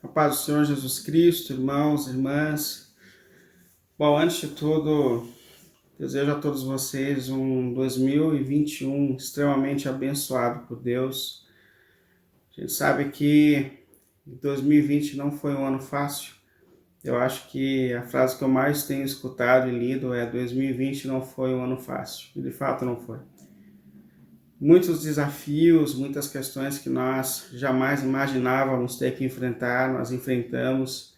A paz do Senhor Jesus Cristo, irmãos, irmãs. Bom, antes de tudo, desejo a todos vocês um 2021 extremamente abençoado por Deus. A gente sabe que 2020 não foi um ano fácil. Eu acho que a frase que eu mais tenho escutado e lido é 2020 não foi um ano fácil. E de fato não foi. Muitos desafios, muitas questões que nós jamais imaginávamos ter que enfrentar, nós enfrentamos.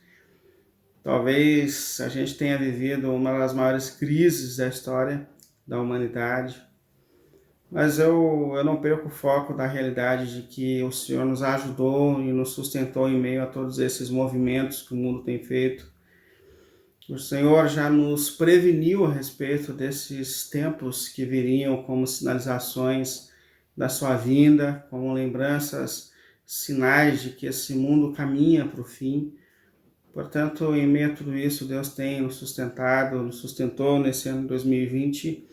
Talvez a gente tenha vivido uma das maiores crises da história da humanidade, mas eu não perco o foco da realidade de que o Senhor nos ajudou e nos sustentou em meio a todos esses movimentos que o mundo tem feito. O Senhor já nos preveniu a respeito desses tempos que viriam como sinalizações da sua vinda, como lembranças, sinais de que esse mundo caminha para o fim. Portanto, em meio a tudo isso, Deus tem nos sustentado, nos sustentou nesse ano de 2020,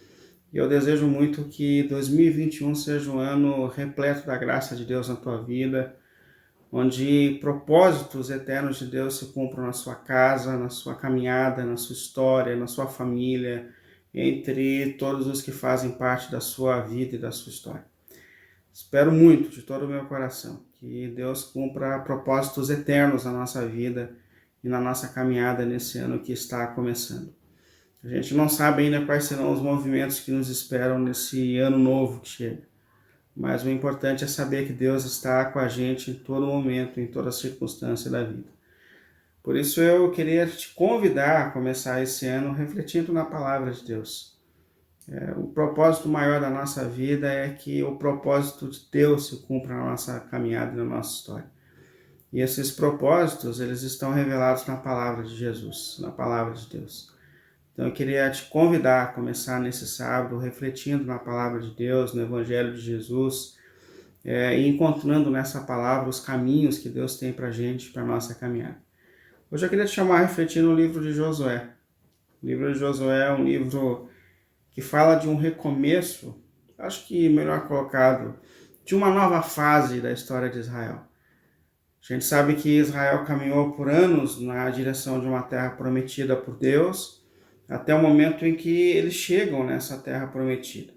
e eu desejo muito que 2021 seja um ano repleto da graça de Deus na tua vida, onde propósitos eternos de Deus se cumpram na sua casa, na sua caminhada, na sua história, na sua família, entre todos os que fazem parte da sua vida e da sua história. Espero muito, de todo o meu coração, que Deus cumpra propósitos eternos na nossa vida e na nossa caminhada nesse ano que está começando. A gente não sabe ainda quais serão os movimentos que nos esperam nesse ano novo que chega, mas o importante é saber que Deus está com a gente em todo momento, em toda circunstância da vida. Por isso eu queria te convidar a começar esse ano refletindo na palavra de Deus. O propósito maior da nossa vida é que o propósito de Deus se cumpra na nossa caminhada e na nossa história. E esses propósitos, eles estão revelados na palavra de Jesus, na palavra de Deus. Então eu queria te convidar a começar nesse sábado refletindo na palavra de Deus, no Evangelho de Jesus, e encontrando nessa palavra os caminhos que Deus tem para a gente, para a nossa caminhada. Hoje eu queria te chamar a refletir no livro de Josué. O livro de Josué é um livro que fala de um recomeço, acho que melhor colocado, de uma nova fase da história de Israel. A gente sabe que Israel caminhou por anos na direção de uma terra prometida por Deus, até o momento em que eles chegam nessa terra prometida.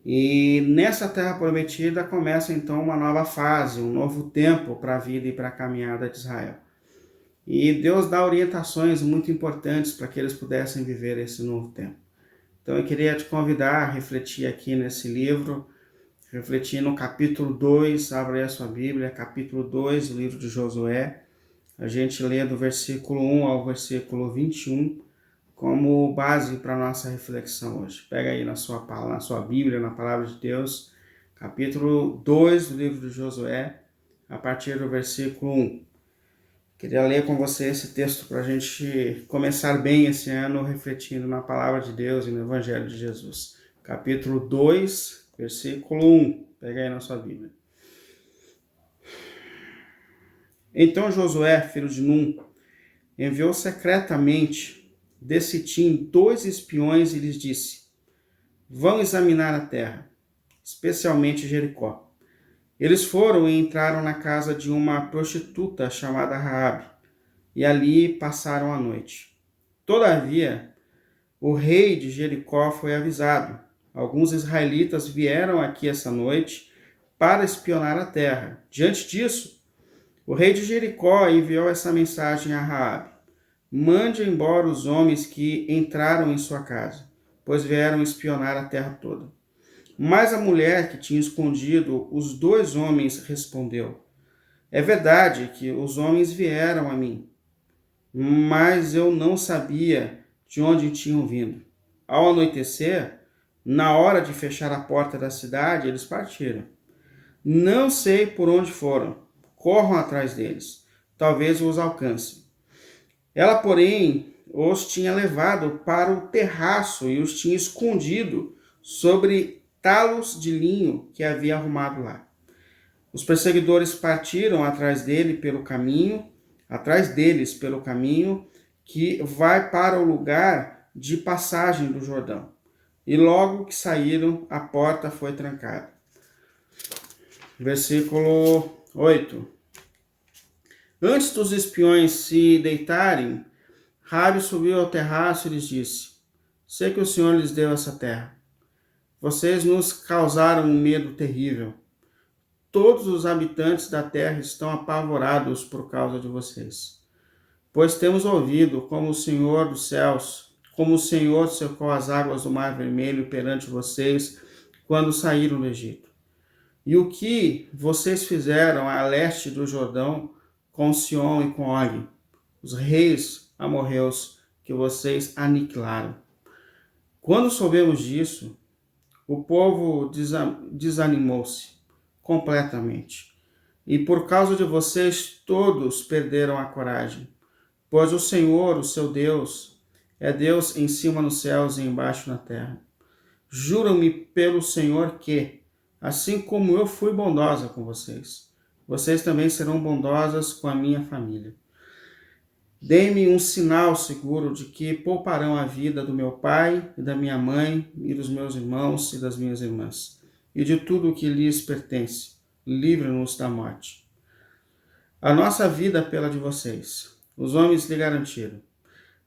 E nessa terra prometida começa então uma nova fase, um novo tempo para a vida e para a caminhada de Israel. E Deus dá orientações muito importantes para que eles pudessem viver esse novo tempo. Então eu queria te convidar a refletir aqui nesse livro, refletir no capítulo 2, abra aí a sua Bíblia, capítulo 2 do livro de Josué. A gente lê do versículo 1 ao versículo 21 como base para a nossa reflexão hoje. Pega aí na sua Bíblia, na Palavra de Deus, capítulo 2 do livro de Josué, a partir do versículo 1. Queria ler com você esse texto para a gente começar bem esse ano refletindo na Palavra de Deus e no Evangelho de Jesus. Capítulo 2, versículo 1. Pega aí na sua Bíblia. Então Josué, filho de Num, enviou secretamente de Sitim 2 espiões e lhes disse: vão examinar a terra, especialmente Jericó. Eles foram e entraram na casa de uma prostituta chamada Raabe, e ali passaram a noite. Todavia, o rei de Jericó foi avisado. Alguns israelitas vieram aqui essa noite para espionar a terra. Diante disso, o rei de Jericó enviou essa mensagem a Raabe: mande embora os homens que entraram em sua casa, pois vieram espionar a terra toda. Mas a mulher que tinha escondido os 2 homens respondeu: é verdade que os homens vieram a mim, mas eu não sabia de onde tinham vindo. Ao anoitecer, na hora de fechar a porta da cidade, eles partiram. Não sei por onde foram. Corram atrás deles. Talvez os alcancem. Ela, porém, os tinha levado para o terraço e os tinha escondido sobre talos de linho que havia arrumado lá. Os perseguidores partiram atrás deles pelo caminho que vai para o lugar de passagem do Jordão. E logo que saíram, a porta foi trancada. Versículo 8. Antes dos espiões se deitarem, Raabe subiu ao terraço e lhes disse: sei que o Senhor lhes deu essa terra. Vocês nos causaram um medo terrível. Todos os habitantes da terra estão apavorados por causa de vocês. Pois temos ouvido como o Senhor dos céus, como o Senhor secou as águas do Mar Vermelho perante vocês quando saíram do Egito. E o que vocês fizeram a leste do Jordão com Sion e com Og, os reis amorreus que vocês aniquilaram. Quando soubemos disso, o povo desanimou-se completamente. E por causa de vocês, todos perderam a coragem. Pois o Senhor, o seu Deus, é Deus em cima nos céus e embaixo na terra. Juram-me pelo Senhor que, assim como eu fui bondosa com vocês, vocês também serão bondosas com a minha família. Deem-me um sinal seguro de que pouparão a vida do meu pai e da minha mãe e dos meus irmãos e das minhas irmãs, e de tudo o que lhes pertence. Livre-nos da morte. A nossa vida pela de vocês. Os homens lhe garantiram: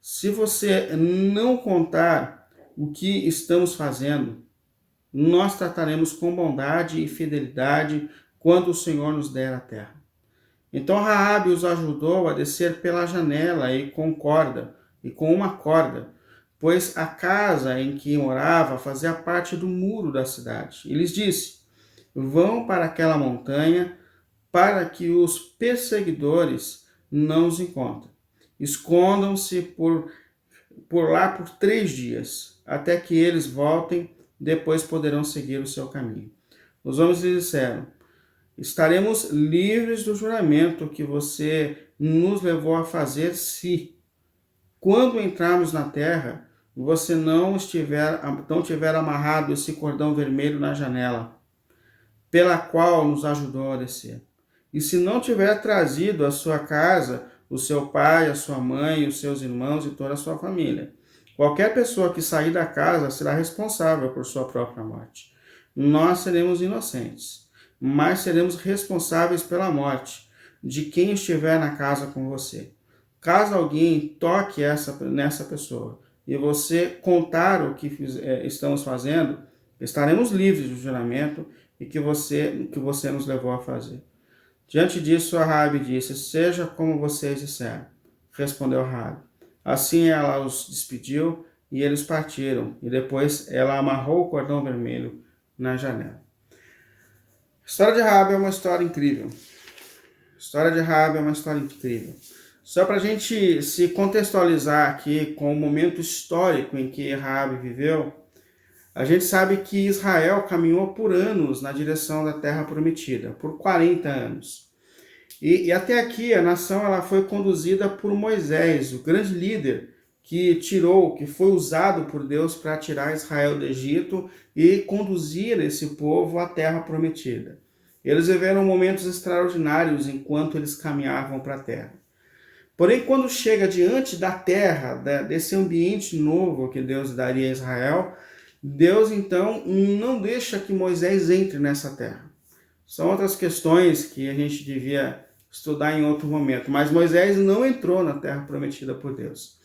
se você não contar o que estamos fazendo, nós trataremos com bondade e fidelidade quando o Senhor nos der a terra. Então Raabe os ajudou a descer pela janela e com uma corda, pois a casa em que morava fazia parte do muro da cidade. E lhes disse: vão para aquela montanha para que os perseguidores não os encontrem. Escondam-se por lá por 3 dias, até que eles voltem, depois poderão seguir o seu caminho. Os homens lhe disseram: estaremos livres do juramento que você nos levou a fazer se, quando entrarmos na terra, você não tiver amarrado esse cordão vermelho na janela, pela qual nos ajudou a descer. E se não tiver trazido à sua casa o seu pai, a sua mãe, os seus irmãos e toda a sua família. Qualquer pessoa que sair da casa será responsável por sua própria morte. Nós seremos inocentes, mas seremos responsáveis pela morte de quem estiver na casa com você. Caso alguém toque nessa pessoa e você contar o que estamos fazendo, estaremos livres do juramento e que você nos levou a fazer. Diante disso, Raabe disse: seja como vocês disseram. Respondeu Raabe. Assim ela os despediu e eles partiram, e depois ela amarrou o cordão vermelho na janela. A história de Raabe é uma história incrível. A história de Raabe é uma história incrível. Só para a gente se contextualizar aqui com o momento histórico em que Raabe viveu, a gente sabe que Israel caminhou por anos na direção da Terra Prometida, por 40 anos. E até aqui a nação ela foi conduzida por Moisés, o grande líder que foi usado por Deus para tirar Israel do Egito e conduzir esse povo à Terra Prometida. Eles viveram momentos extraordinários enquanto eles caminhavam para a Terra. Porém, quando chega diante da terra, desse ambiente novo que Deus daria a Israel, Deus então não deixa que Moisés entre nessa terra. São outras questões que a gente devia estudar em outro momento, mas Moisés não entrou na terra prometida por Deus.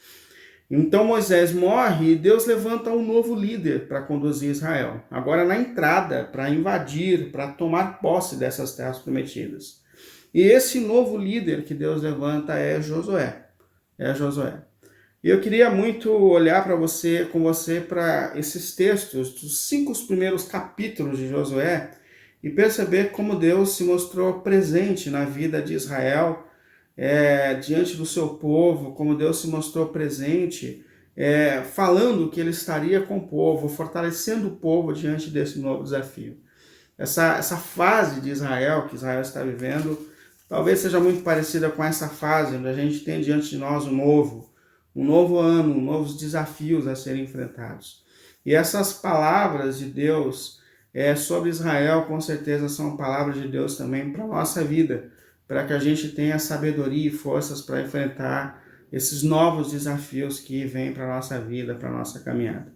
Então Moisés morre e Deus levanta um novo líder para conduzir Israel, agora na entrada, para invadir, para tomar posse dessas terras prometidas. E esse novo líder que Deus levanta é Josué. E eu queria muito olhar com você para esses textos, dos 5 primeiros capítulos de Josué, e perceber como Deus se mostrou presente na vida de Israel, diante do seu povo, como Deus se mostrou presente, falando que ele estaria com o povo, fortalecendo o povo diante desse novo desafio. Essa fase de Israel, que Israel está vivendo, talvez seja muito parecida com essa fase onde a gente tem diante de nós um novo ano, novos desafios a serem enfrentados. E essas palavras de Deus sobre Israel, com certeza são palavras de Deus também para a nossa vida, para que a gente tenha sabedoria e forças para enfrentar esses novos desafios que vêm para a nossa vida, para a nossa caminhada.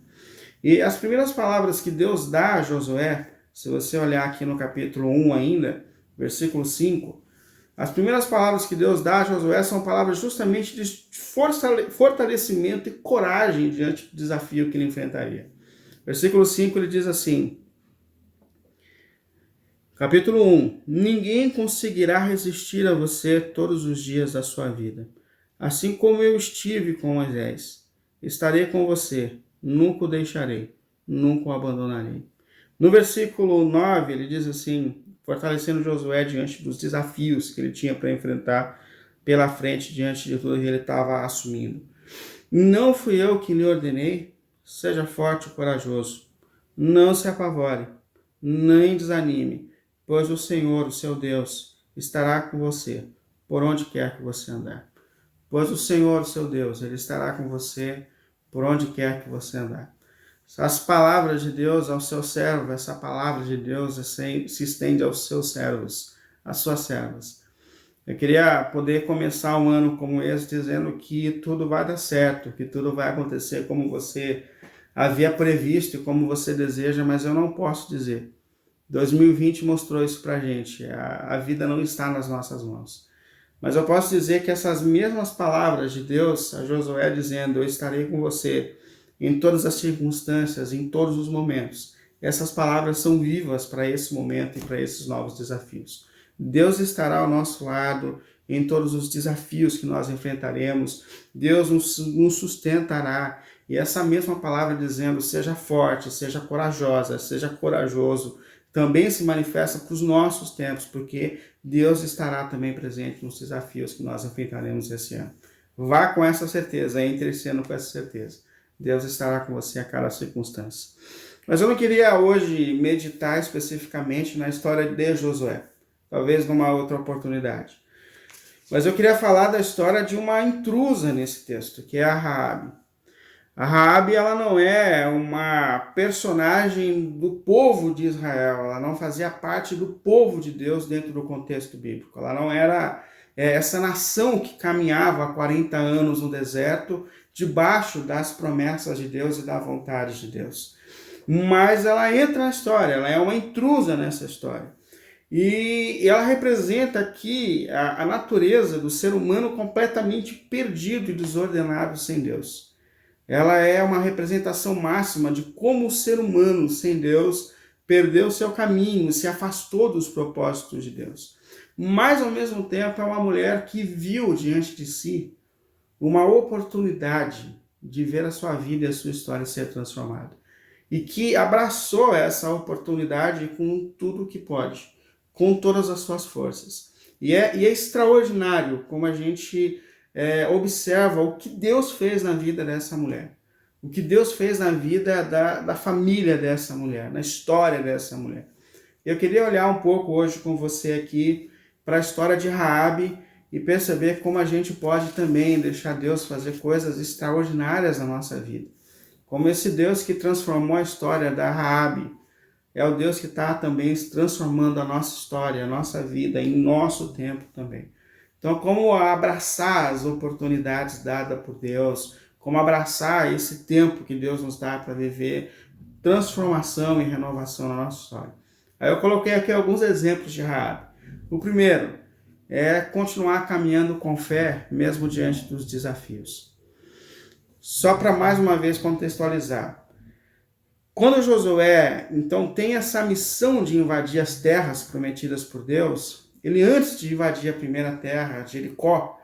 E as primeiras palavras que Deus dá a Josué, se você olhar aqui no capítulo 1 ainda, versículo 5, As primeiras palavras que Deus dá a Josué são palavras justamente de fortalecimento e coragem diante do desafio que ele enfrentaria. Versículo 5 ele diz assim, capítulo 1: Ninguém conseguirá resistir a você todos os dias da sua vida. Assim como eu estive com Moisés, estarei com você, nunca o deixarei, nunca o abandonarei. No versículo 9 ele diz assim, fortalecendo Josué diante dos desafios que ele tinha para enfrentar pela frente, diante de tudo que ele estava assumindo. Não fui eu que lhe ordenei? Seja forte e corajoso. Não se apavore, nem desanime, pois o Senhor, o seu Deus, estará com você, por onde quer que você andar. Pois o Senhor, o seu Deus, ele estará com você, por onde quer que você andar. As palavras de Deus ao seu servo, essa palavra de Deus se estende aos seus servos, às suas servas. Eu queria poder começar um ano como esse dizendo que tudo vai dar certo, que tudo vai acontecer como você havia previsto e como você deseja, mas eu não posso dizer. 2020 mostrou isso pra gente, a vida não está nas nossas mãos. Mas eu posso dizer que essas mesmas palavras de Deus, a Josué dizendo, eu estarei com você em todas as circunstâncias, em todos os momentos. Essas palavras são vivas para esse momento e para esses novos desafios. Deus estará ao nosso lado em todos os desafios que nós enfrentaremos. Deus nos sustentará. E essa mesma palavra dizendo, seja forte, seja corajosa, seja corajoso, também se manifesta para os nossos tempos, porque Deus estará também presente nos desafios que nós enfrentaremos esse ano. Vá com essa certeza, entre esse ano com essa certeza. Deus estará com você a cada circunstância. Mas eu não queria hoje meditar especificamente na história de Josué, talvez numa outra oportunidade. Mas eu queria falar da história de uma intrusa nesse texto, que é a Raabe. A Raabe, ela não é uma personagem do povo de Israel, ela não fazia parte do povo de Deus dentro do contexto bíblico. Ela não era essa nação que caminhava há 40 anos no deserto, debaixo das promessas de Deus e da vontade de Deus. Mas ela entra na história, ela é uma intrusa nessa história. E ela representa aqui a natureza do ser humano completamente perdido e desordenado sem Deus. Ela é uma representação máxima de como o ser humano sem Deus perdeu seu caminho, se afastou dos propósitos de Deus. Mas, ao mesmo tempo, é uma mulher que viu diante de si uma oportunidade de ver a sua vida e a sua história ser transformada. E que abraçou essa oportunidade com tudo que pode, com todas as suas forças. E é extraordinário como a gente observa o que Deus fez na vida dessa mulher. O que Deus fez na vida da família dessa mulher, na história dessa mulher. Eu queria olhar um pouco hoje com você aqui para a história de Raabe e perceber como a gente pode também deixar Deus fazer coisas extraordinárias na nossa vida. Como esse Deus que transformou a história da Raabe é o Deus que está também transformando a nossa história, a nossa vida, em nosso tempo também. Então, como abraçar as oportunidades dadas por Deus, como abraçar esse tempo que Deus nos dá para viver transformação e renovação na nossa história. Aí eu coloquei aqui alguns exemplos de Raabe. O primeiro é continuar caminhando com fé, mesmo diante dos desafios. Só para mais uma vez contextualizar. Quando Josué, então, tem essa missão de invadir as terras prometidas por Deus, ele, antes de invadir a primeira terra, Jericó,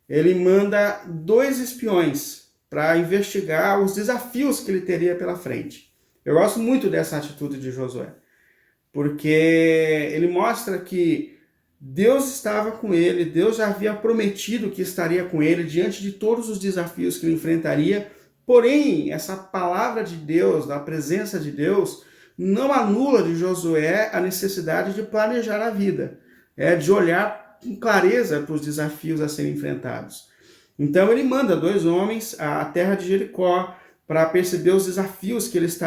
ele manda 2 espiões para investigar os desafios que ele teria pela frente. Eu gosto muito dessa atitude de Josué, porque ele mostra que Deus estava com ele, Deus já havia prometido que estaria com ele diante de todos os desafios que ele enfrentaria. Porém, essa palavra de Deus, da presença de Deus, não anula de Josué a necessidade de planejar a vida, de olhar com clareza para os desafios a serem enfrentados. Então ele manda 2 homens à terra de Jericó para perceber os desafios que eles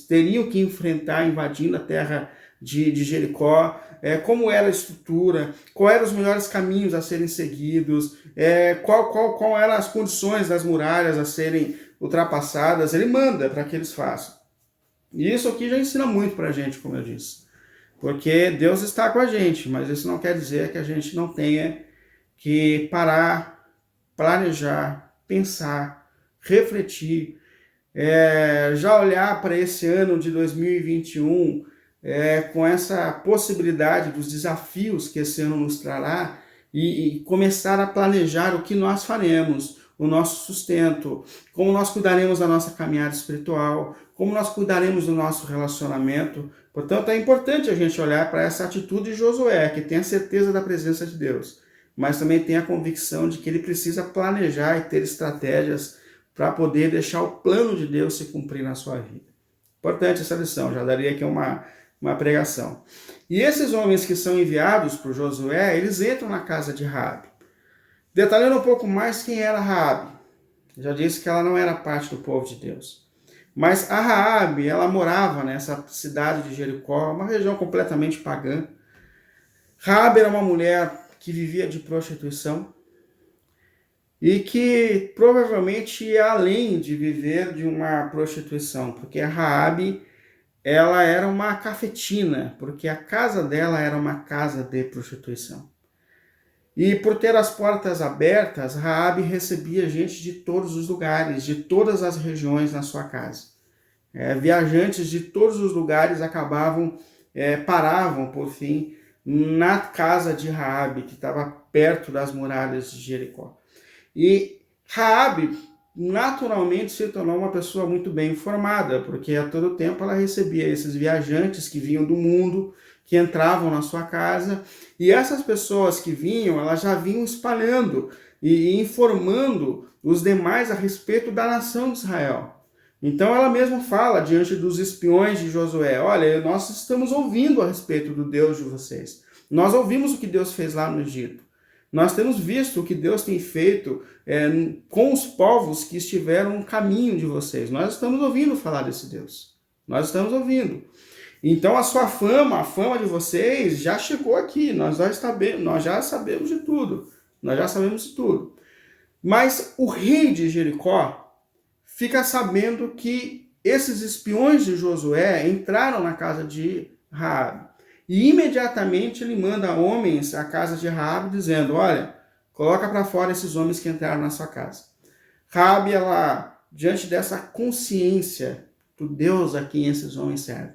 teriam que enfrentar invadindo a terra de Jericó, como era a estrutura, quais eram os melhores caminhos a serem seguidos, qual eram as condições das muralhas a serem ultrapassadas. Ele manda para que eles façam. E isso aqui já ensina muito para a gente, como eu disse. Porque Deus está com a gente, mas isso não quer dizer que a gente não tenha que parar, planejar, pensar, refletir, já olhar para esse ano de 2021 com essa possibilidade dos desafios que esse ano nos trará e começar a planejar o que nós faremos, o nosso sustento, como nós cuidaremos da nossa caminhada espiritual, como nós cuidaremos do nosso relacionamento. Portanto, é importante a gente olhar para essa atitude de Josué, que tem a certeza da presença de Deus, mas também tem a convicção de que ele precisa planejar e ter estratégias para poder deixar o plano de Deus se cumprir na sua vida. Importante essa lição, já daria aqui uma pregação. E esses homens que são enviados por Josué, eles entram na casa de Raabe. Detalhando um pouco mais quem era Raabe. Já disse que ela não era parte do povo de Deus. Mas a Raabe, ela morava nessa cidade de Jericó, uma região completamente pagã. Raabe era uma mulher que vivia de prostituição e que provavelmente ia além de viver de uma prostituição, porque a Raabe, ela era uma cafetina, porque a casa dela era uma casa de prostituição. E por ter as portas abertas, Raabe recebia gente de todos os lugares, de todas as regiões na sua casa. Viajantes de todos os lugares paravam, por fim, na casa de Raabe, que estava perto das muralhas de Jericó. E Raabe naturalmente se tornou uma pessoa muito bem informada, porque a todo tempo ela recebia esses viajantes que vinham do mundo, que entravam na sua casa, e essas pessoas que vinham, elas já vinham espalhando e informando os demais a respeito da nação de Israel. Então ela mesma fala diante dos espiões de Josué: olha, nós estamos ouvindo a respeito do Deus de vocês. Nós ouvimos o que Deus fez lá no Egito. Nós temos visto o que Deus tem feito com os povos que estiveram no caminho de vocês. Nós estamos ouvindo falar desse Deus. Nós estamos ouvindo. Então a sua fama, a fama de vocês já chegou aqui. Nós já sabemos de tudo. Nós já sabemos de tudo. Mas o rei de Jericó fica sabendo que esses espiões de Josué entraram na casa de Raabe. E imediatamente ele manda homens à casa de Raabe dizendo: olha, coloca para fora esses homens que entraram na sua casa. Raabe, ela, diante dessa consciência do Deus a quem esses homens servem,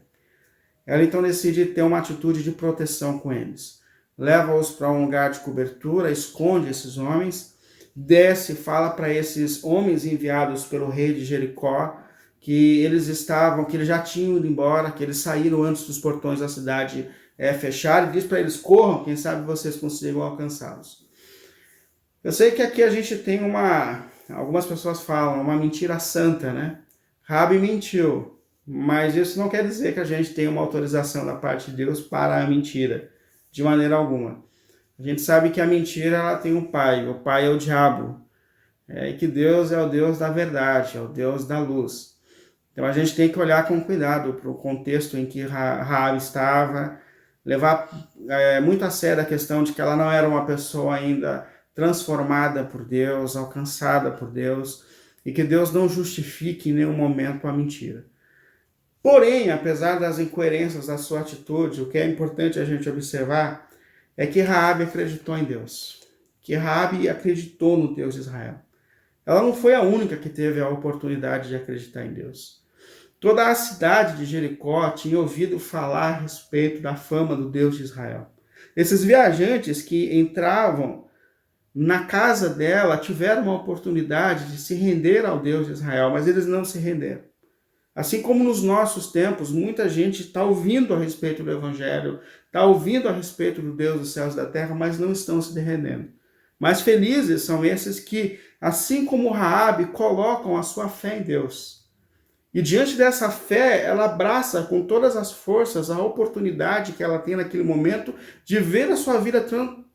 ela então decide ter uma atitude de proteção com eles. Leva-os para um lugar de cobertura, esconde esses homens, desce e fala para esses homens enviados pelo rei de Jericó que eles já tinham ido embora, que eles saíram antes dos portões da cidade fechar, e diz para eles: corram, quem sabe vocês consigam alcançá-los. Eu sei que aqui a gente tem algumas pessoas falam, uma mentira santa, né? Raabe mentiu, mas isso não quer dizer que a gente tem uma autorização da parte de Deus para a mentira, de maneira alguma. A gente sabe que a mentira ela tem um pai, o pai é o diabo, e que Deus é o Deus da verdade, é o Deus da luz. Então a gente tem que olhar com cuidado para o contexto em que Raabe estava, levar muito a sério a questão de que ela não era uma pessoa ainda transformada por Deus, alcançada por Deus, e que Deus não justifique em nenhum momento a mentira. Porém, apesar das incoerências da sua atitude, o que é importante a gente observar é que Raabe acreditou em Deus, que Raabe acreditou no Deus de Israel. Ela não foi a única que teve a oportunidade de acreditar em Deus. Toda a cidade de Jericó tinha ouvido falar a respeito da fama do Deus de Israel. Esses viajantes que entravam na casa dela tiveram uma oportunidade de se render ao Deus de Israel, mas eles não se renderam. Assim como nos nossos tempos, muita gente está ouvindo a respeito do Evangelho, está ouvindo a respeito do Deus dos céus e da terra, mas não estão se rendendo. Mas felizes são esses que, assim como Raabe, colocam a sua fé em Deus. E diante dessa fé, ela abraça com todas as forças a oportunidade que ela tem naquele momento de ver a sua vida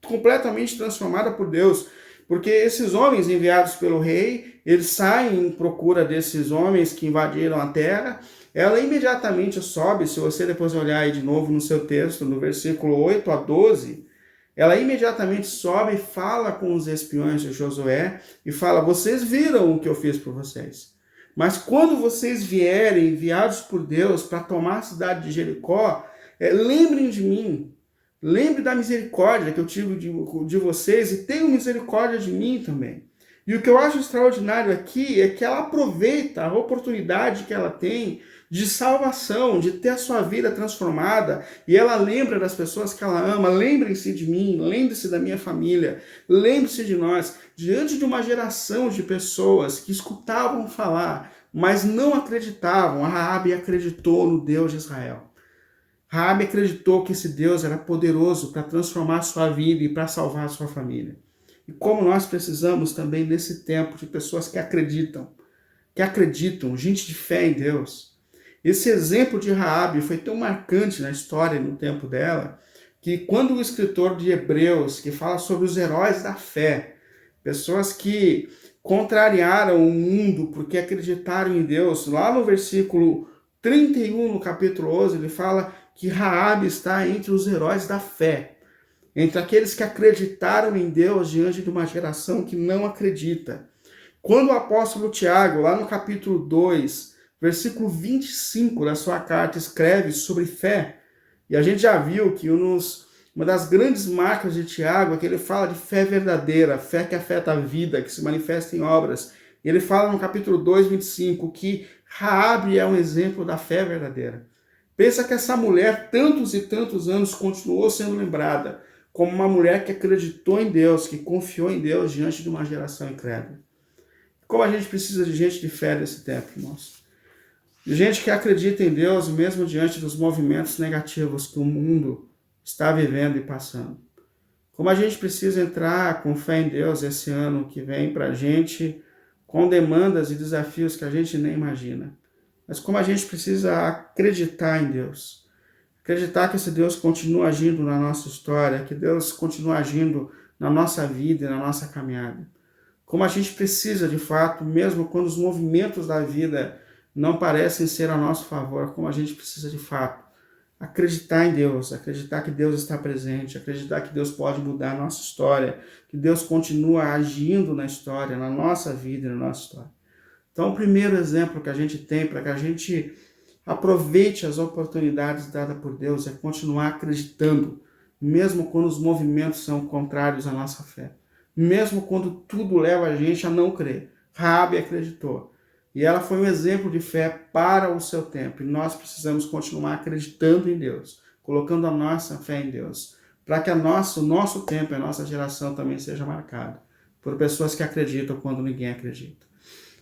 completamente transformada por Deus. Porque esses homens enviados pelo rei, eles saem em procura desses homens que invadiram a terra. Ela imediatamente sobe, se você depois olhar aí de novo no seu texto, no versículo 8 a 12, ela imediatamente sobe e fala com os espiões de Josué e fala: vocês viram o que eu fiz por vocês. Mas quando vocês vierem enviados por Deus para tomar a cidade de Jericó, Lembrem de mim. Lembre da misericórdia que eu tive de vocês e tenham misericórdia de mim também. E o que eu acho extraordinário aqui é que ela aproveita a oportunidade que ela tem de salvação, de ter a sua vida transformada, e ela lembra das pessoas que ela ama. Lembrem-se de mim, lembre-se da minha família, lembre-se de nós, diante de uma geração de pessoas que escutavam falar, mas não acreditavam. A Raabe acreditou no Deus de Israel. Raabe acreditou que esse Deus era poderoso para transformar a sua vida e para salvar a sua família. E como nós precisamos também nesse tempo de pessoas que acreditam, gente de fé em Deus. Esse exemplo de Raabe foi tão marcante na história e no tempo dela, que quando o escritor de Hebreus, que fala sobre os heróis da fé, pessoas que contrariaram o mundo porque acreditaram em Deus, lá no versículo 31, no capítulo 11, ele fala que Raabe está entre os heróis da fé, entre aqueles que acreditaram em Deus diante de uma geração que não acredita. Quando o apóstolo Tiago, lá no capítulo 2, versículo 25 da sua carta, escreve sobre fé, e a gente já viu que uma das grandes marcas de Tiago é que ele fala de fé verdadeira, fé que afeta a vida, que se manifesta em obras. E ele fala no capítulo 2, 25, que Raabe é um exemplo da fé verdadeira. Pensa que essa mulher, tantos e tantos anos, continuou sendo lembrada como uma mulher que acreditou em Deus, que confiou em Deus diante de uma geração incrédula. Como a gente precisa de gente de fé nesse tempo, irmãos. De gente que acredita em Deus, mesmo diante dos movimentos negativos que o mundo está vivendo e passando. Como a gente precisa entrar com fé em Deus esse ano que vem para a gente, com demandas e desafios que a gente nem imagina. Mas como a gente precisa acreditar em Deus. Acreditar que esse Deus continua agindo na nossa história, que Deus continua agindo na nossa vida e na nossa caminhada. Como a gente precisa, de fato, mesmo quando os movimentos da vida não parecem ser a nosso favor, como a gente precisa, de fato, acreditar em Deus, acreditar que Deus está presente, acreditar que Deus pode mudar a nossa história, que Deus continua agindo na história, na nossa vida e na nossa história. Então, o primeiro exemplo que a gente tem para que a gente aproveite as oportunidades dadas por Deus é continuar acreditando, mesmo quando os movimentos são contrários à nossa fé. Mesmo quando tudo leva a gente a não crer. Raabe acreditou. E ela foi um exemplo de fé para o seu tempo. E nós precisamos continuar acreditando em Deus, colocando a nossa fé em Deus, para que o nosso tempo, a nossa geração também seja marcada por pessoas que acreditam quando ninguém acredita.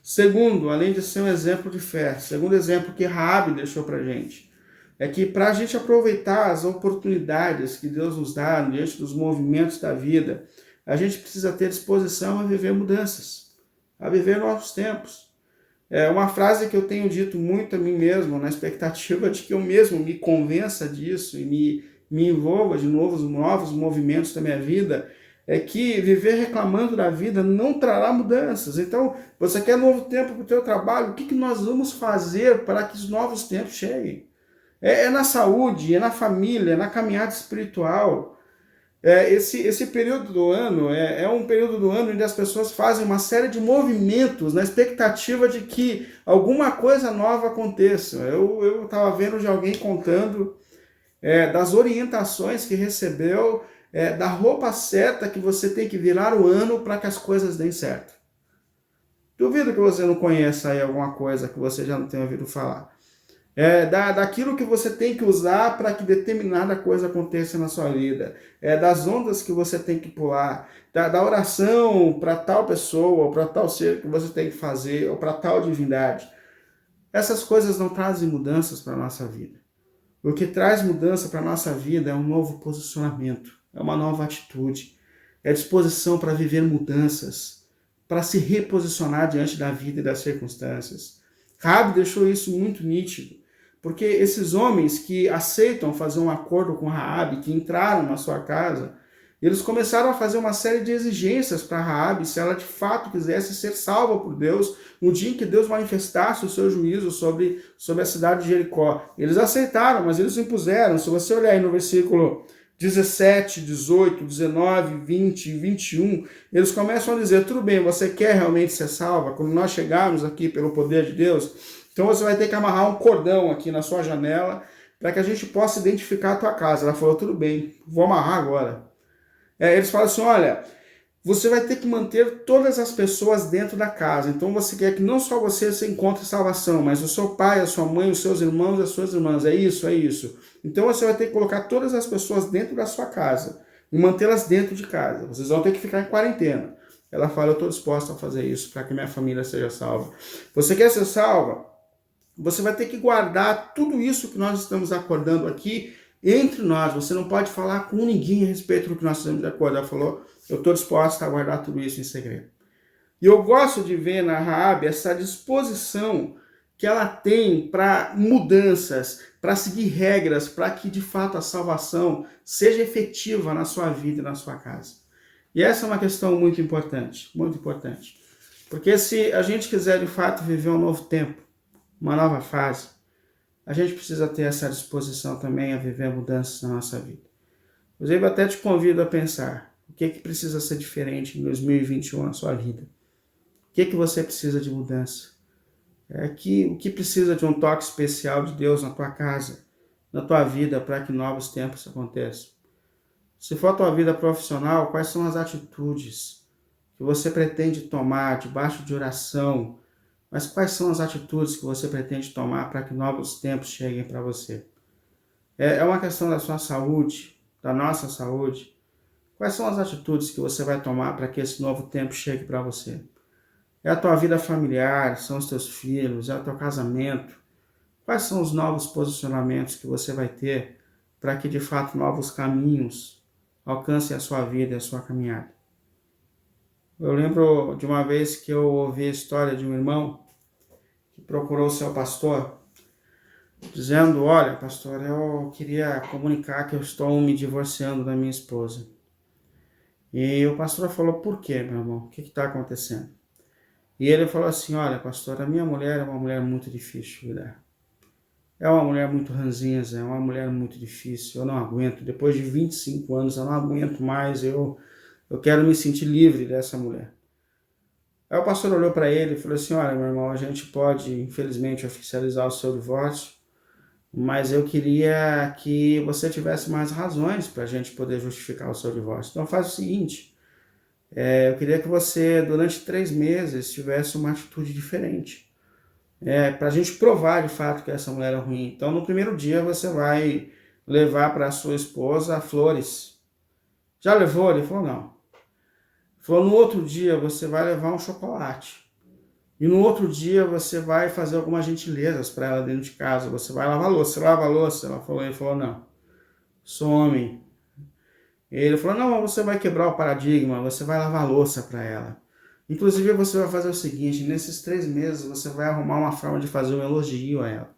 Segundo, além de ser um exemplo de fé, segundo exemplo que Raabe deixou para a gente, é que para a gente aproveitar as oportunidades que Deus nos dá diante dos movimentos da vida, a gente precisa ter disposição a viver mudanças, a viver novos tempos. É uma frase que eu tenho dito muito a mim mesmo, na expectativa de que eu mesmo me convença disso e me envolva de novos movimentos da minha vida, é que viver reclamando da vida não trará mudanças. Então, você quer novo tempo para o teu trabalho? O que nós vamos fazer para que os novos tempos cheguem? É na saúde, é na família, é na caminhada espiritual. Esse período do ano é um período do ano onde as pessoas fazem uma série de movimentos na expectativa de que alguma coisa nova aconteça. Eu estava vendo de alguém contando das orientações que recebeu, da roupa certa que você tem que virar o ano para que as coisas deem certo. Duvido que você não conheça aí alguma coisa que você já não tenha ouvido falar. Daquilo que você tem que usar para que determinada coisa aconteça na sua vida. Das ondas que você tem que pular. Da oração para tal pessoa, ou para tal ser que você tem que fazer, ou para tal divindade. Essas coisas não trazem mudanças para a nossa vida. O que traz mudança para a nossa vida é um novo posicionamento, é uma nova atitude, é disposição para viver mudanças, para se reposicionar diante da vida e das circunstâncias. Raabe deixou isso muito nítido, porque esses homens que aceitam fazer um acordo com Raabe, que entraram na sua casa, eles começaram a fazer uma série de exigências para Raabe, se ela de fato quisesse ser salva por Deus, no dia em que Deus manifestasse o seu juízo sobre a cidade de Jericó. Eles aceitaram, mas eles impuseram. Se você olhar aí no versículo 17, 18, 19, 20 e 21, eles começam a dizer, tudo bem, você quer realmente ser salva? Quando nós chegarmos aqui pelo poder de Deus, então você vai ter que amarrar um cordão aqui na sua janela, para que a gente possa identificar a tua casa. Ela falou, tudo bem, vou amarrar agora. Eles falam assim, olha, você vai ter que manter todas as pessoas dentro da casa. Então você quer que não só você encontre salvação, mas o seu pai, a sua mãe, os seus irmãos, as suas irmãs. É isso, é isso. Então você vai ter que colocar todas as pessoas dentro da sua casa e mantê-las dentro de casa. Vocês vão ter que ficar em quarentena. Ela fala, eu estou disposta a fazer isso para que minha família seja salva. Você quer ser salva? Você vai ter que guardar tudo isso que nós estamos acordando aqui entre nós. Você não pode falar com ninguém a respeito do que nós estamos de acordo. Ela falou, eu estou disposta a guardar tudo isso em segredo. E eu gosto de ver na Raabe essa disposição que ela tem para mudanças, para seguir regras, para que de fato a salvação seja efetiva na sua vida e na sua casa. E essa é uma questão muito importante, muito importante. Porque se a gente quiser de fato viver um novo tempo, uma nova fase, a gente precisa ter essa disposição também a viver mudanças na nossa vida. Inclusive, eu até te convido a pensar, o que precisa ser diferente em 2021 na sua vida? O que você precisa de mudança? O que precisa de um toque especial de Deus na tua casa, na tua vida, para que novos tempos aconteçam? Se for a tua vida profissional, quais são as atitudes que você pretende tomar debaixo de oração? Mas quais são as atitudes que você pretende tomar para que novos tempos cheguem para você? É uma questão da sua saúde, da nossa saúde. Quais são as atitudes que você vai tomar para que esse novo tempo chegue para você? É a tua vida familiar, são os teus filhos, é o teu casamento. Quais são os novos posicionamentos que você vai ter para que de fato novos caminhos alcancem a sua vida e a sua caminhada? Eu lembro de uma vez que eu ouvi a história de um irmão que procurou o seu pastor, dizendo, olha, pastor, eu queria comunicar que eu estou me divorciando da minha esposa. E o pastor falou, por quê, meu irmão? O que está acontecendo? E ele falou assim, olha, pastor, a minha mulher é uma mulher muito difícil de lidar. É uma mulher muito ranzinza, é uma mulher muito difícil, eu não aguento. Depois de 25 anos, eu não aguento mais, eu quero me sentir livre dessa mulher. Aí o pastor olhou para ele e falou assim, olha, meu irmão, a gente pode, infelizmente, oficializar o seu divórcio, mas eu queria que você tivesse mais razões para a gente poder justificar o seu divórcio. Então faz o seguinte, eu queria que você, durante 3 meses, tivesse uma atitude diferente. Para a gente provar, de fato, que essa mulher é ruim. Então, no primeiro dia, você vai levar para a sua esposa flores. Já levou? Ele falou, não. Ele falou, no outro dia, você vai levar um chocolate. E no outro dia, você vai fazer algumas gentilezas para ela dentro de casa. Você vai lavar a louça. Você lava a louça? Ele falou, não. Sou homem. Ele falou, não, você vai quebrar o paradigma, você vai lavar a louça para ela. Inclusive, você vai fazer o seguinte, nesses 3 meses, você vai arrumar uma forma de fazer um elogio a ela.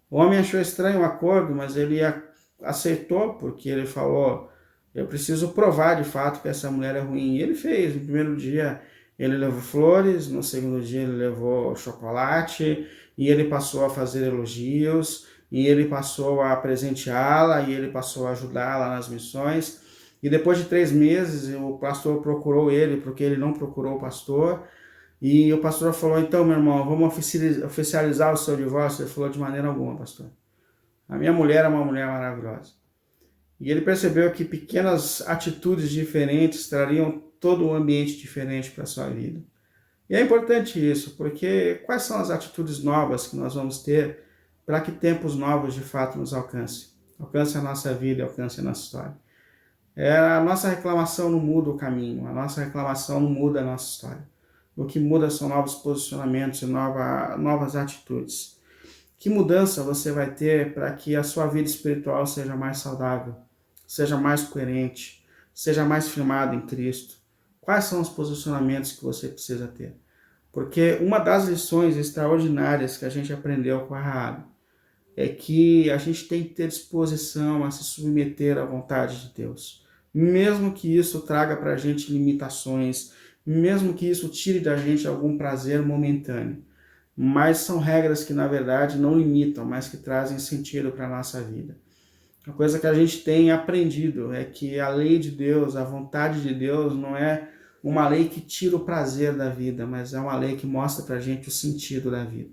O homem achou estranho o acordo, mas ele aceitou, porque ele falou, eu preciso provar de fato que essa mulher é ruim. E ele fez, no primeiro dia ele levou flores, no segundo dia ele levou chocolate, e ele passou a fazer elogios, e ele passou a presenteá-la, e ele passou a ajudá-la nas missões. E depois de 3 meses, o pastor procurou ele, porque ele não procurou o pastor. E o pastor falou, então, meu irmão, vamos oficializar o seu divórcio? Ele falou, de maneira alguma, pastor. A minha mulher é uma mulher maravilhosa. E ele percebeu que pequenas atitudes diferentes trariam todo um ambiente diferente para a sua vida. E é importante isso, porque quais são as atitudes novas que nós vamos ter para que tempos novos de fato nos alcancem? Alcance a nossa vida, alcance a nossa história. A nossa reclamação não muda o caminho, a nossa reclamação não muda a nossa história. O que muda são novos posicionamentos e novas atitudes. Que mudança você vai ter para que a sua vida espiritual seja mais saudável, seja mais coerente, seja mais firmada em Cristo? Quais são os posicionamentos que você precisa ter? Porque uma das lições extraordinárias que a gente aprendeu com a Raabe é que a gente tem que ter disposição a se submeter à vontade de Deus. Mesmo que isso traga para a gente limitações, mesmo que isso tire da gente algum prazer momentâneo. Mas são regras que, na verdade, não limitam, mas que trazem sentido para a nossa vida. A coisa que a gente tem aprendido é que a lei de Deus, a vontade de Deus, não é uma lei que tira o prazer da vida, mas é uma lei que mostra para a gente o sentido da vida.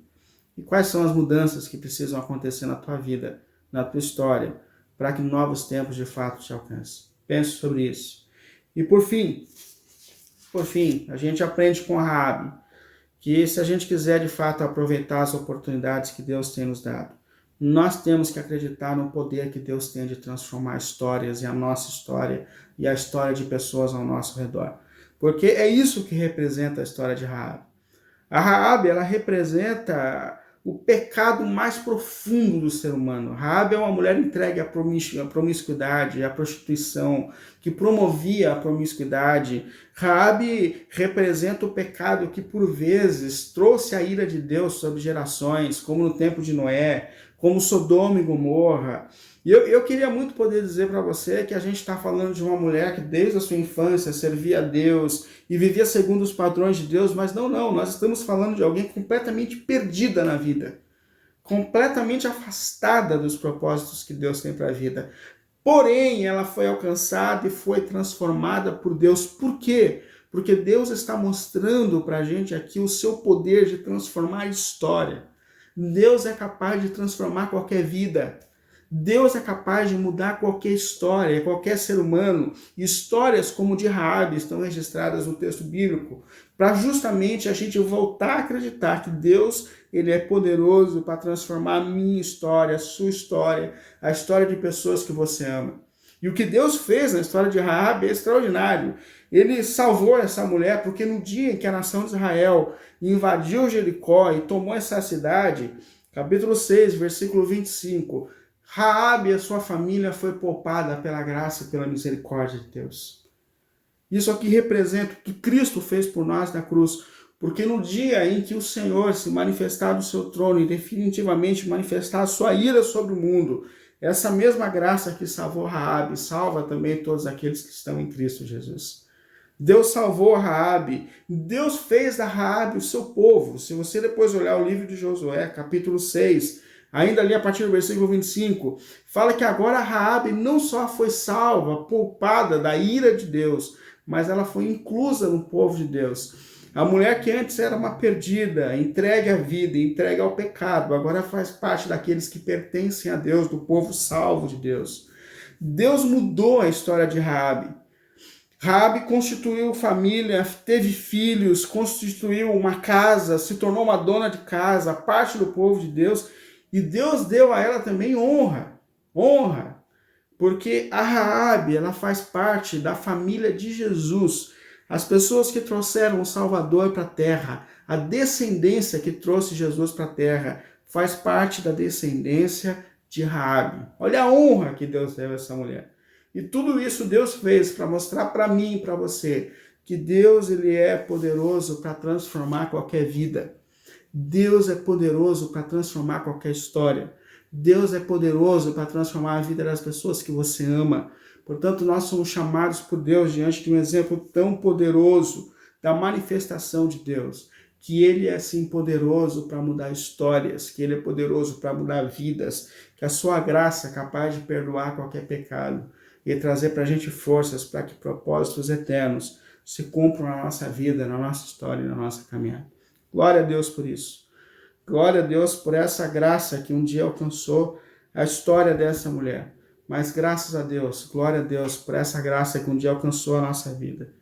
E quais são as mudanças que precisam acontecer na tua vida na tua história, para que novos tempos de fato te alcancem. Pense sobre isso. E por fim, a gente aprende com Raabe que se a gente quiser de fato aproveitar as oportunidades que Deus tem nos dado, nós temos que acreditar no poder que Deus tem de transformar histórias e a nossa história e a história de pessoas ao nosso redor. Porque é isso que representa a história de Raabe. A Raabe, ela representa o pecado mais profundo do ser humano. Raabe é uma mulher entregue à promiscuidade, à prostituição, que promovia a promiscuidade. Raabe representa o pecado que, por vezes, trouxe a ira de Deus sobre gerações, como no tempo de Noé, como Sodoma e Gomorra. E eu queria muito poder dizer para você que a gente está falando de uma mulher que desde a sua infância servia a Deus e vivia segundo os padrões de Deus, mas não, nós estamos falando de alguém completamente perdida na vida, completamente afastada dos propósitos que Deus tem para a vida. Porém, ela foi alcançada e foi transformada por Deus. Por quê? Porque Deus está mostrando para a gente aqui o seu poder de transformar a história. Deus é capaz de transformar qualquer vida. Deus é capaz de mudar qualquer história, qualquer ser humano. Histórias como de Raabe estão registradas no texto bíblico para justamente a gente voltar a acreditar que Deus ele é poderoso para transformar a minha história, a sua história, a história de pessoas que você ama. E o que Deus fez na história de Raabe é extraordinário. Ele salvou essa mulher porque no dia em que a nação de Israel invadiu Jericó e tomou essa cidade, capítulo 6, versículo 25, Raabe e a sua família foi poupada pela graça e pela misericórdia de Deus. Isso aqui representa o que Cristo fez por nós na cruz, porque no dia em que o Senhor se manifestar do seu trono e definitivamente manifestar a sua ira sobre o mundo, essa mesma graça que salvou Raabe salva também todos aqueles que estão em Cristo Jesus. Deus salvou Raabe, Deus fez da Raabe o seu povo. Se você depois olhar o livro de Josué, capítulo 6, ainda ali a partir do versículo 25, fala que agora Raabe não só foi salva, poupada da ira de Deus, mas ela foi inclusa no povo de Deus. A mulher que antes era uma perdida, entregue à vida, entregue ao pecado, agora faz parte daqueles que pertencem a Deus, do povo salvo de Deus. Deus mudou a história de Raabe. Raabe constituiu família, teve filhos, constituiu uma casa, se tornou uma dona de casa, parte do povo de Deus, e Deus deu a ela também honra, porque a Raabe, ela faz parte da família de Jesus, as pessoas que trouxeram o Salvador para a terra, a descendência que trouxe Jesus para a terra, faz parte da descendência de Raabe. Olha a honra que Deus deu a essa mulher. E tudo isso Deus fez para mostrar para mim e para você que Deus ele é poderoso para transformar qualquer vida. Deus é poderoso para transformar qualquer história. Deus é poderoso para transformar a vida das pessoas que você ama. Portanto, nós somos chamados por Deus diante de um exemplo tão poderoso da manifestação de Deus, que Ele é, sim, poderoso para mudar histórias, que Ele é poderoso para mudar vidas, que a sua graça é capaz de perdoar qualquer pecado e trazer para a gente forças para que propósitos eternos se cumpram na nossa vida, na nossa história e na nossa caminhada. Glória a Deus por isso. Glória a Deus por essa graça que um dia alcançou a história dessa mulher. Mas graças a Deus, glória a Deus por essa graça que um dia alcançou a nossa vida,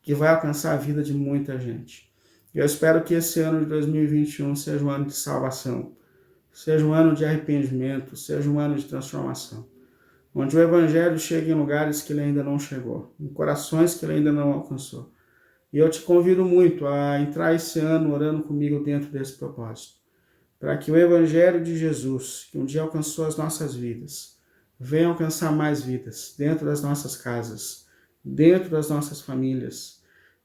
que vai alcançar a vida de muita gente. Eu espero que esse ano de 2021 seja um ano de salvação, seja um ano de arrependimento, seja um ano de transformação, onde o Evangelho chegue em lugares que ele ainda não chegou, em corações que ele ainda não alcançou. E eu te convido muito a entrar esse ano orando comigo dentro desse propósito, para que o Evangelho de Jesus, que um dia alcançou as nossas vidas, venha alcançar mais vidas dentro das nossas casas, dentro das nossas famílias,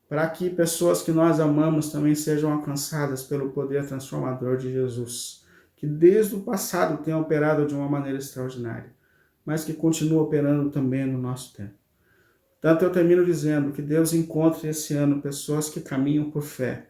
para que pessoas que nós amamos também sejam alcançadas pelo poder transformador de Jesus, que desde o passado tem operado de uma maneira extraordinária, mas que continua operando também no nosso tempo. Portanto, eu termino dizendo que Deus encontre esse ano pessoas que caminham por fé,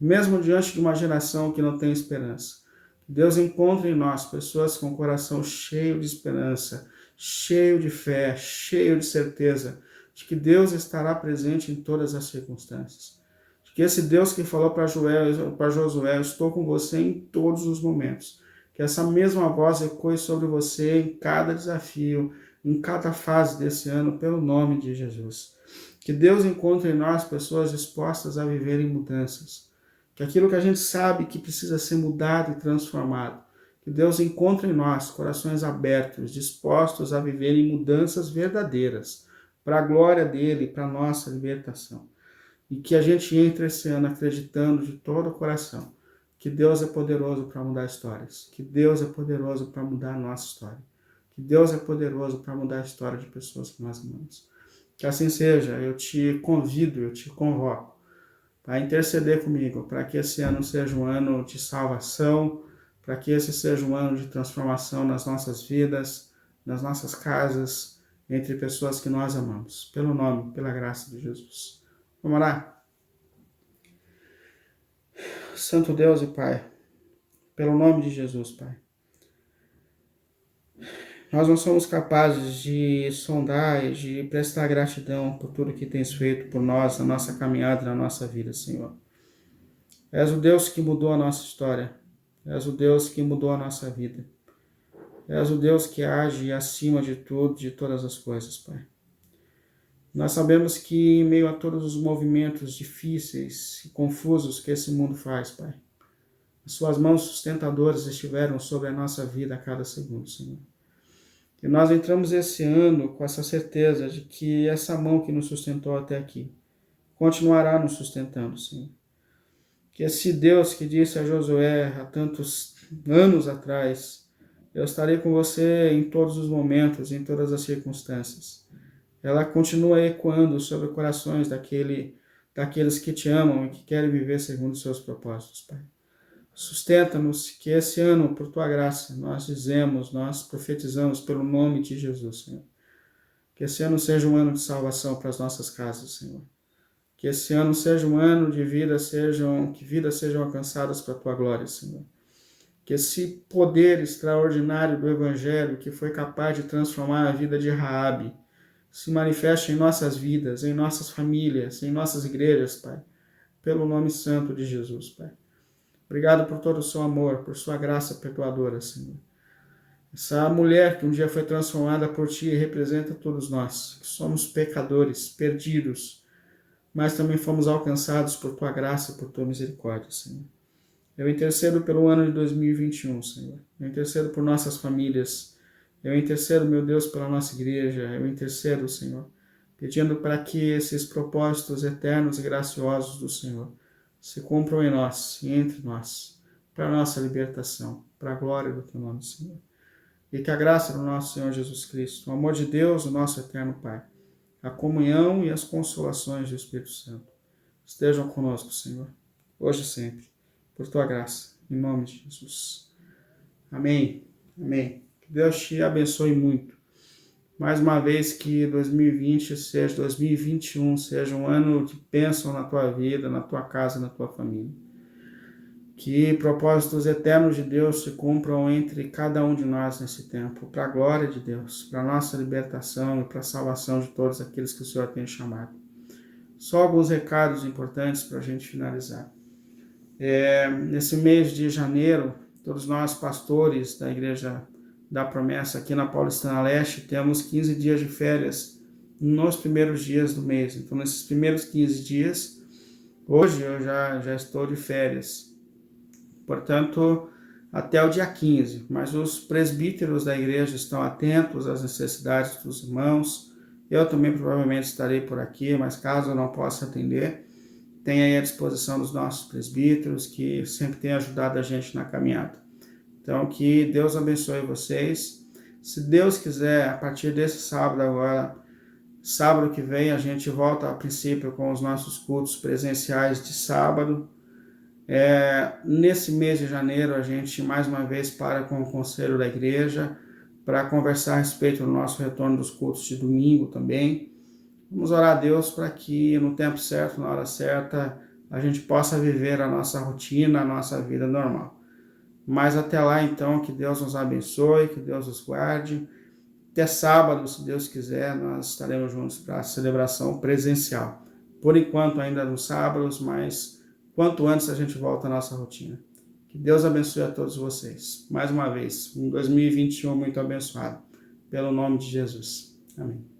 mesmo diante de uma geração que não tem esperança. Deus encontre em nós pessoas com o coração cheio de esperança, cheio de fé, cheio de certeza de que Deus estará presente em todas as circunstâncias. De que esse Deus que falou para Josué, estou com você em todos os momentos, Que essa mesma voz ecoe sobre você em cada desafio, em cada fase desse ano, pelo nome de Jesus. Que Deus encontre em nós pessoas dispostas a viverem mudanças. Que aquilo que a gente sabe que precisa ser mudado e transformado, que Deus encontre em nós corações abertos, dispostos a viverem mudanças verdadeiras, para a glória dele, para a nossa libertação. E que a gente entre esse ano acreditando de todo o coração que Deus é poderoso para mudar histórias, que Deus é poderoso para mudar a nossa história, que Deus é poderoso para mudar a história de pessoas que nós amamos. Que assim seja, eu te convido, eu te convoco para interceder comigo, para que esse ano seja um ano de salvação, para que esse seja um ano de transformação nas nossas vidas, nas nossas casas, entre pessoas que nós amamos, pelo nome, pela graça de Jesus. Vamos orar? Santo Deus e Pai, pelo nome de Jesus, Pai. Nós não somos capazes de sondar e de prestar gratidão por tudo que tens feito por nós, na nossa caminhada, na nossa vida, Senhor. És o Deus que mudou a nossa história. És o Deus que mudou a nossa vida. És o Deus que age acima de tudo, de todas as coisas, Pai. Nós sabemos que, em meio a todos os movimentos difíceis e confusos que esse mundo faz, Pai, as suas mãos sustentadoras estiveram sobre a nossa vida a cada segundo, Senhor. E nós entramos esse ano com essa certeza de que essa mão que nos sustentou até aqui continuará nos sustentando, Senhor. Que esse Deus que disse a Josué há tantos anos atrás, eu estarei com você em todos os momentos, em todas as circunstâncias, ela continua ecoando sobre corações daqueles que te amam e que querem viver segundo os seus propósitos, Pai. Sustenta-nos que esse ano, por Tua graça, nós profetizamos pelo nome de Jesus, Senhor. Que esse ano seja um ano de salvação para as nossas casas, Senhor. Que esse ano seja um ano de que vidas sejam alcançadas para a Tua glória, Senhor. Que esse poder extraordinário do Evangelho, que foi capaz de transformar a vida de Raabe, se manifeste em nossas vidas, em nossas famílias, em nossas igrejas, Pai. Pelo nome santo de Jesus, Pai. Obrigado por todo o seu amor, por sua graça perdoadora, Senhor. Essa mulher que um dia foi transformada por Ti representa todos nós, que somos pecadores, perdidos, mas também fomos alcançados por Tua graça e por Tua misericórdia, Senhor. Eu intercedo pelo ano de 2021, Senhor. Eu intercedo por nossas famílias. Eu intercedo, meu Deus, pela nossa igreja. Eu intercedo, Senhor, pedindo para que esses propósitos eternos e graciosos do Senhor se cumpram em nós e entre nós, para a nossa libertação, para a glória do Teu nome, Senhor. E que a graça do nosso Senhor Jesus Cristo, o amor de Deus, o nosso eterno Pai, a comunhão e as consolações do Espírito Santo estejam conosco, Senhor, hoje e sempre, por Tua graça, em nome de Jesus. Amém. Amém. Que Deus te abençoe muito. Mais uma vez que 2021 seja um ano de bênção na tua vida, na tua casa, na tua família. Que propósitos eternos de Deus se cumpram entre cada um de nós nesse tempo, para a glória de Deus, para a nossa libertação e para a salvação de todos aqueles que o Senhor tem chamado. Só alguns recados importantes para a gente finalizar. Nesse mês de janeiro, todos nós pastores da Igreja da Promessa aqui na Paulistana Leste temos 15 dias de férias nos primeiros dias do mês. Então, nesses primeiros 15 dias, hoje eu já estou de férias. Portanto, até o dia 15. Mas os presbíteros da igreja estão atentos às necessidades dos irmãos. Eu também provavelmente estarei por aqui, mas caso eu não possa atender, tem aí à disposição dos nossos presbíteros, que sempre têm ajudado a gente na caminhada. Então, que Deus abençoe vocês. Se Deus quiser, a partir desse sábado agora, sábado que vem, a gente volta a princípio com os nossos cultos presenciais de sábado. Nesse mês de janeiro, a gente mais uma vez para com o conselho da igreja para conversar a respeito do nosso retorno dos cultos de domingo também. Vamos orar a Deus para que no tempo certo, na hora certa, a gente possa viver a nossa rotina, a nossa vida normal. Mas até lá, então, que Deus nos abençoe, que Deus nos guarde. Até sábado, se Deus quiser, nós estaremos juntos para a celebração presencial. Por enquanto, ainda nos sábados, mas quanto antes a gente volta à nossa rotina. Que Que Deus abençoe a todos vocês. Mais uma vez, um 2021 muito abençoado. Pelo nome de Jesus. Amém.